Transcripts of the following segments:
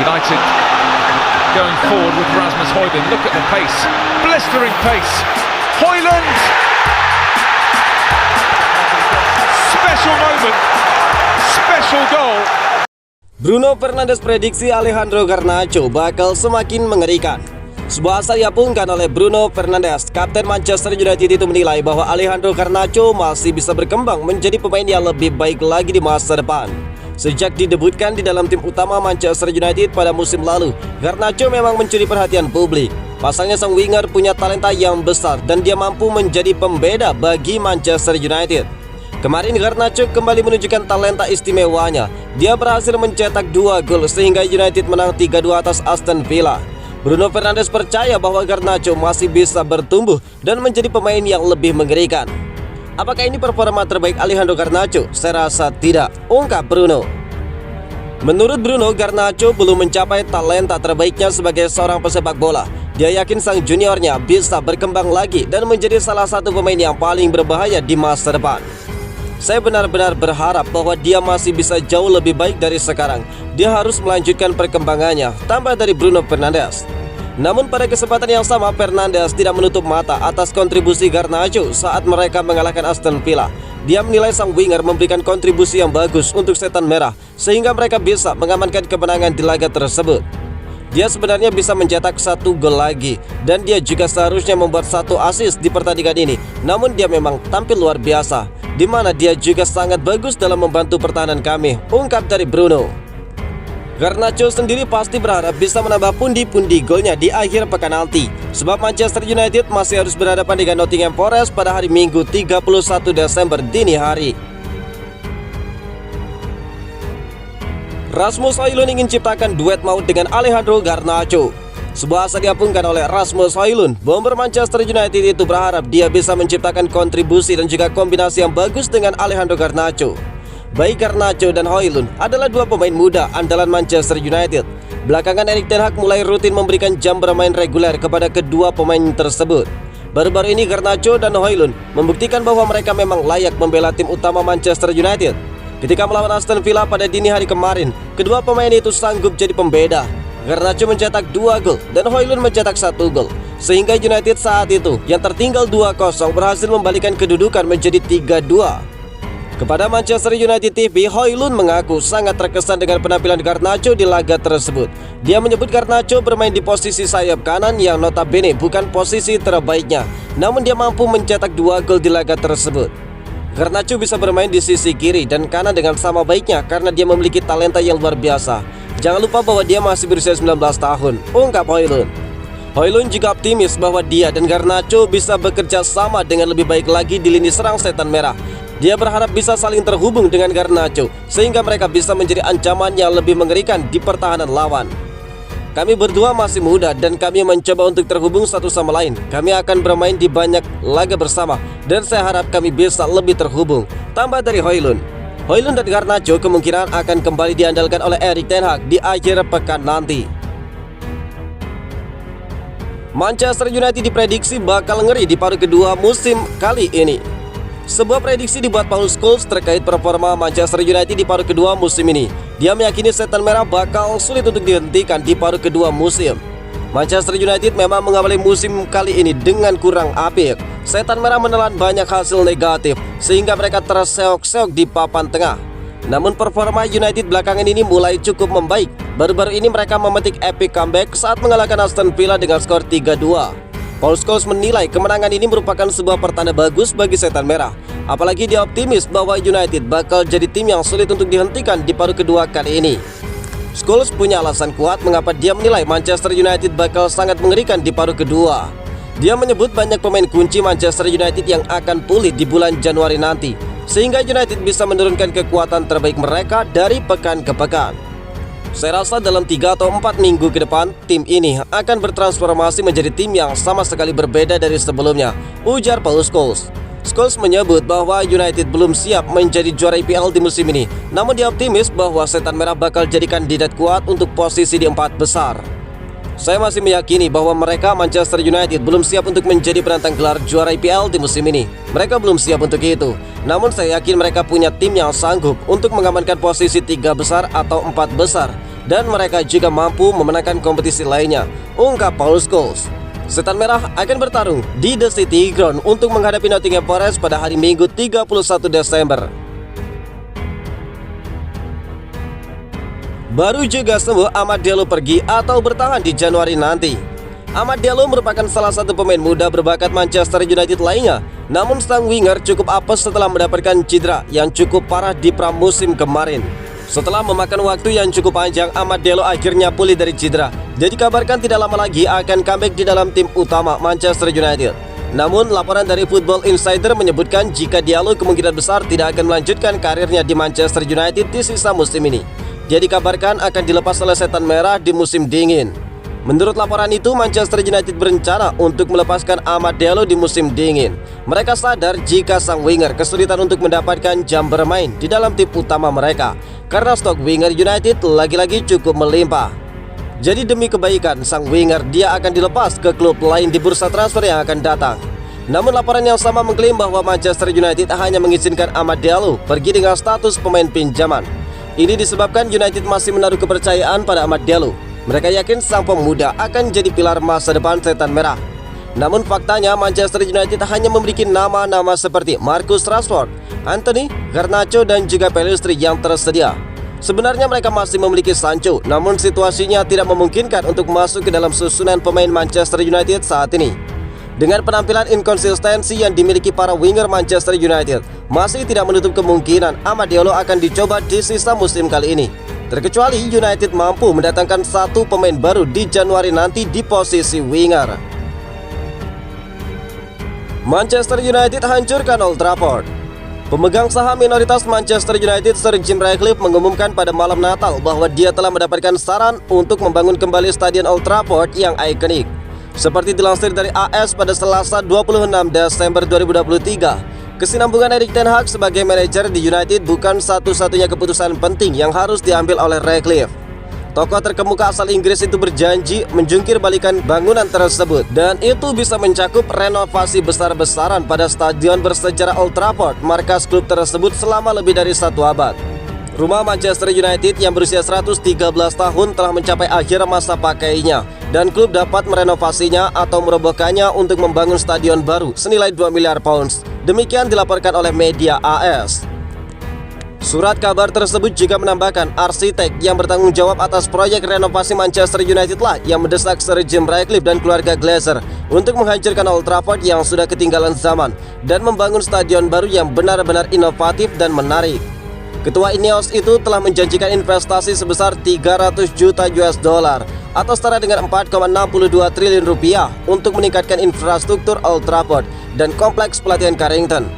United going forward with Rasmus Højlund. Look at the pace, blistering pace. Højlund! Special moment, special goal. Bruno Fernandes prediksi Alejandro Garnacho bakal semakin mengerikan. Sebuah asal diapungkan oleh Bruno Fernandes, kapten Manchester United itu menilai bahwa Alejandro Garnacho masih bisa berkembang menjadi pemain yang lebih baik lagi di masa depan. Sejak didebutkan di dalam tim utama Manchester United pada musim lalu, Garnacho memang mencuri perhatian publik. Pasalnya sang winger punya talenta yang besar dan dia mampu menjadi pembeda bagi Manchester United. Kemarin Garnacho kembali menunjukkan talenta istimewanya. Dia berhasil mencetak 2 gol sehingga United menang 3-2 atas Aston Villa. Bruno Fernandes percaya bahwa Garnacho masih bisa bertumbuh dan menjadi pemain yang lebih mengerikan. Apakah ini performa terbaik Alejandro Garnacho? Saya rasa tidak, ungkap Bruno. Menurut Bruno, Garnacho belum mencapai talenta terbaiknya sebagai seorang pesepak bola. Dia yakin sang juniornya bisa berkembang lagi dan menjadi salah satu pemain yang paling berbahaya di masa depan. Saya benar-benar berharap bahwa dia masih bisa jauh lebih baik dari sekarang. Dia harus melanjutkan perkembangannya, tambah dari Bruno Fernandes. Namun pada kesempatan yang sama, Fernandes tidak menutup mata atas kontribusi Garnacho saat mereka mengalahkan Aston Villa. Dia menilai sang winger memberikan kontribusi yang bagus untuk Setan Merah, sehingga mereka bisa mengamankan kemenangan di laga tersebut. Dia sebenarnya bisa mencetak 1 gol lagi, dan dia juga seharusnya membuat 1 assist di pertandingan ini. Namun dia memang tampil luar biasa, di mana dia juga sangat bagus dalam membantu pertahanan kami, ungkap dari Bruno. Garnacho sendiri pasti berharap bisa menambah pundi-pundi golnya di akhir pekan nanti, sebab Manchester United masih harus berhadapan dengan Nottingham Forest pada hari Minggu 31 Desember dini hari. Rasmus Højlund ingin ciptakan duet maut dengan Alejandro Garnacho. Sebuah asa diapungkan oleh Rasmus Højlund, bomber Manchester United itu berharap dia bisa menciptakan kontribusi dan juga kombinasi yang bagus dengan Alejandro Garnacho. Baik Garnacho dan Højlund adalah 2 pemain muda andalan Manchester United. Belakangan Erik ten Hag mulai rutin memberikan jam bermain reguler kepada kedua pemain tersebut. Baru-baru ini Garnacho dan Højlund membuktikan bahwa mereka memang layak membela tim utama Manchester United. Ketika melawan Aston Villa pada dini hari kemarin, kedua pemain itu sanggup jadi pembeda. Garnacho mencetak 2 gol dan Højlund mencetak 1 gol, sehingga United saat itu yang tertinggal 2-0 berhasil membalikan kedudukan menjadi 3-2. Kepada Manchester United TV, Højlund mengaku sangat terkesan dengan penampilan Garnacho di laga tersebut. Dia menyebut Garnacho bermain di posisi sayap kanan yang notabene bukan posisi terbaiknya, namun dia mampu mencetak 2 gol di laga tersebut. Garnacho bisa bermain di sisi kiri dan kanan dengan sama baiknya karena dia memiliki talenta yang luar biasa. Jangan lupa bahwa dia masih berusia 19 tahun, ungkap Højlund. Højlund juga optimis bahwa dia dan Garnacho bisa bekerja sama dengan lebih baik lagi di lini serang Setan Merah. Dia berharap bisa saling terhubung dengan Garnacho sehingga mereka bisa menjadi ancaman yang lebih mengerikan di pertahanan lawan. Kami berdua masih muda dan kami mencoba untuk terhubung satu sama lain. Kami akan bermain di banyak laga bersama dan saya harap kami bisa lebih terhubung, tambah dari Højlund. Højlund dan Garnacho kemungkinan akan kembali diandalkan oleh Erik ten Hag di akhir pekan nanti. Manchester United diprediksi bakal ngeri di paruh kedua musim kali ini. Sebuah prediksi dibuat Paul Scholes terkait performa Manchester United di paruh kedua musim ini. Dia meyakini Setan Merah bakal sulit untuk dihentikan di paruh kedua musim. Manchester United memang mengawali musim kali ini dengan kurang apik. Setan Merah menelan banyak hasil negatif sehingga mereka terseok-seok di papan tengah. Namun performa United belakangan ini mulai cukup membaik. Baru-baru ini mereka memetik epic comeback saat mengalahkan Aston Villa dengan skor 3-2. Paul Scholes menilai kemenangan ini merupakan sebuah pertanda bagus bagi Setan Merah. Apalagi dia optimis bahwa United bakal jadi tim yang sulit untuk dihentikan di paruh kedua kali ini. Scholes punya alasan kuat mengapa dia menilai Manchester United bakal sangat mengerikan di paruh kedua. Dia menyebut banyak pemain kunci Manchester United yang akan pulih di bulan Januari nanti, sehingga United bisa menurunkan kekuatan terbaik mereka dari pekan ke pekan. Saya rasa dalam 3 atau 4 minggu ke depan, tim ini akan bertransformasi menjadi tim yang sama sekali berbeda dari sebelumnya, ujar Paul Scholes. Scholes menyebut bahwa United belum siap menjadi juara IPL di musim ini, namun dia optimis bahwa Setan Merah bakal jadi kandidat kuat untuk posisi di 4 besar. Saya masih meyakini bahwa mereka Manchester United belum siap untuk menjadi penantang gelar juara IPL di musim ini. Mereka belum siap untuk itu. Namun saya yakin mereka punya tim yang sanggup untuk mengamankan posisi 3 besar atau 4 besar. dan mereka juga mampu memenangkan kompetisi lainnya, ungkap Paul Scholes. Setan Merah akan bertarung di The City Ground untuk menghadapi Nottingham Forest pada hari Minggu 31 Desember. Baru juga sembuh Amad Diallo pergi atau bertahan di Januari nanti. Amad Diallo merupakan salah satu pemain muda berbakat Manchester United lainnya. Namun sang winger cukup apes setelah mendapatkan cedera yang cukup parah di pramusim kemarin. Setelah memakan waktu yang cukup panjang, Amad Diallo akhirnya pulih dari cedera. Jadi dikabarkan tidak lama lagi akan comeback di dalam tim utama Manchester United. Namun laporan dari Football Insider menyebutkan jika Diallo kemungkinan besar tidak akan melanjutkan karirnya di Manchester United di sisa musim ini. Dia dikabarkan akan dilepas oleh Setan Merah di musim dingin. Menurut laporan itu, Manchester United berencana untuk melepaskan Amad Diallo di musim dingin. Mereka sadar jika sang winger kesulitan untuk mendapatkan jam bermain di dalam tim utama mereka karena stok winger United lagi-lagi cukup melimpah. Jadi demi kebaikan sang winger, dia akan dilepas ke klub lain di bursa transfer yang akan datang. Namun laporan yang sama mengklaim bahwa Manchester United hanya mengizinkan Amad Diallo pergi dengan status pemain pinjaman. Ini disebabkan United masih menaruh kepercayaan pada Amad Diallo. Mereka yakin sang pemuda akan jadi pilar masa depan Setan Merah. Namun faktanya Manchester United hanya memiliki nama-nama seperti Marcus Rashford, Anthony, Garnacho dan juga Pellistri yang tersedia. Sebenarnya mereka masih memiliki Sancho, namun situasinya tidak memungkinkan untuk masuk ke dalam susunan pemain Manchester United saat ini. Dengan penampilan inkonsistensi yang dimiliki para winger Manchester United, masih tidak menutup kemungkinan Amad Diallo akan dicoba di sisa musim kali ini. Terkecuali United mampu mendatangkan satu pemain baru di Januari nanti di posisi winger. Manchester United hancurkan Old Trafford. Pemegang saham minoritas Manchester United, Sir Jim Ratcliffe, mengumumkan pada malam Natal bahwa dia telah mendapatkan saran untuk membangun kembali Stadion Old Trafford yang ikonik. Seperti dilansir dari AS pada Selasa 26 Desember 2023, kesinambungan Erik ten Hag sebagai manajer di United bukan satu-satunya keputusan penting yang harus diambil oleh Ratcliffe. Tokoh terkemuka asal Inggris itu berjanji menjungkir balikan bangunan tersebut, dan itu bisa mencakup renovasi besar-besaran pada stadion bersejarah Old Trafford, markas klub tersebut selama lebih dari 1 abad. Rumah Manchester United yang berusia 113 tahun telah mencapai akhir masa pakainya, dan klub dapat merenovasinya atau merobohkannya untuk membangun stadion baru senilai 2 miliar pounds. Demikian dilaporkan oleh media AS. Surat kabar tersebut juga menambahkan arsitek yang bertanggung jawab atas proyek renovasi Manchester United lah yang mendesak Sir Jim Ratcliffe dan keluarga Glazer untuk menghancurkan Old Trafford yang sudah ketinggalan zaman dan membangun stadion baru yang benar-benar inovatif dan menarik. Ketua Ineos itu telah menjanjikan investasi sebesar 300 juta US dollar atau setara dengan 4,62 triliun rupiah untuk meningkatkan infrastruktur Old Trafford dan kompleks pelatihan Carrington.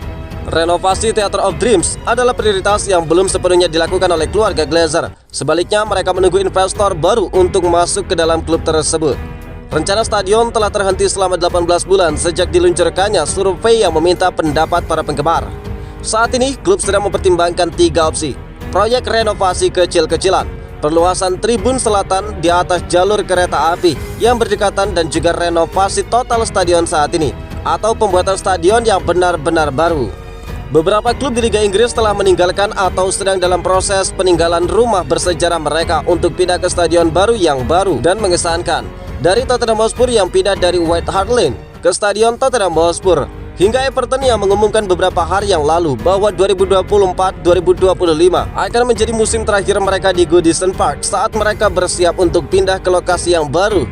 Renovasi Theatre of Dreams adalah prioritas yang belum sepenuhnya dilakukan oleh keluarga Glazer. Sebaliknya, mereka menunggu investor baru untuk masuk ke dalam klub tersebut. Rencana stadion telah terhenti selama 18 bulan sejak diluncurkannya survei yang meminta pendapat para penggemar. Saat ini, klub sedang mempertimbangkan 3 opsi. Proyek renovasi kecil-kecilan, perluasan tribun selatan di atas jalur kereta api yang berdekatan dan juga renovasi total stadion saat ini, atau pembuatan stadion yang benar-benar baru. Beberapa klub di Liga Inggris telah meninggalkan atau sedang dalam proses peninggalan rumah bersejarah mereka untuk pindah ke stadion baru yang baru dan mengesankan. Dari Tottenham Hotspur yang pindah dari White Hart Lane ke stadion Tottenham Hotspur, hingga Everton yang mengumumkan beberapa hari yang lalu bahwa 2024-2025 akan menjadi musim terakhir mereka di Goodison Park saat mereka bersiap untuk pindah ke lokasi yang baru